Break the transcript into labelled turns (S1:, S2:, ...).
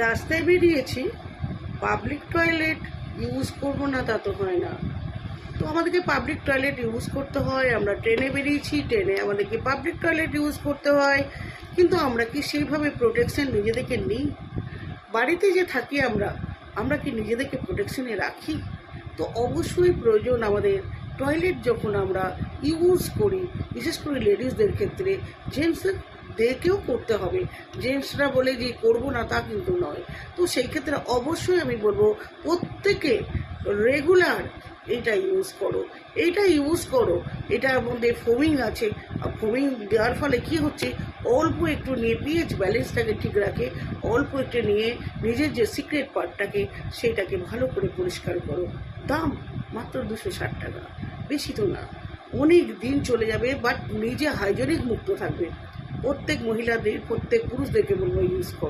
S1: রাস্তায় বেরিয়েছি, public toilet use করবো না তা তো হয় না। তো আমাদেরকে পাবলিক টয়লেট ইউজ করতে হয়। আমরা ট্রেনে বেরিয়েছি, ট্রেনে আমাদেরকে পাবলিক টয়লেট ইউজ করতে হয়, কিন্তু আমরা কি সেইভাবে প্রোটেকশন নিজেদেরকে নিই? বাড়িতে যে থাকি আমরা, আমরা কি নিজেদেরকে প্রোটেকশনে রাখি? তো অবশ্যই প্রয়োজন আমাদের টয়লেট যখন আমরা ইউজ করি, বিশেষ করে লেডিসদের ক্ষেত্রে। জেন্টসদেরকেও করতে হবে, জেন্টসরা বলে যে করবো না তা কিন্তু নয়। তো সেই ক্ষেত্রে অবশ্যই আমি বলবো প্রত্যেকে রেগুলার এইটা ইউজ করো, এইটা ইউজ করো। এটার মধ্যে ফোমিং আছে, ফোমিং দেওয়ার ফলে কি হচ্ছে, অল্প একটু নিয়ে পিএইচ ব্যালেন্সটাকে ঠিক রাখে, অল্প একটু নিয়ে নিজের যে সিক্রেট পার্টটাকে সেইটাকে ভালো করে পরিষ্কার করো। দাম মাত্র 260 টাকা, বেশি তো না। অনেক দিন চলে যাবে, বাট নিজে হাইজেনিক মুক্ত থাকবে। প্রত্যেক মহিলাদের, প্রত্যেক পুরুষদেরকে বলবো ইউজ করো।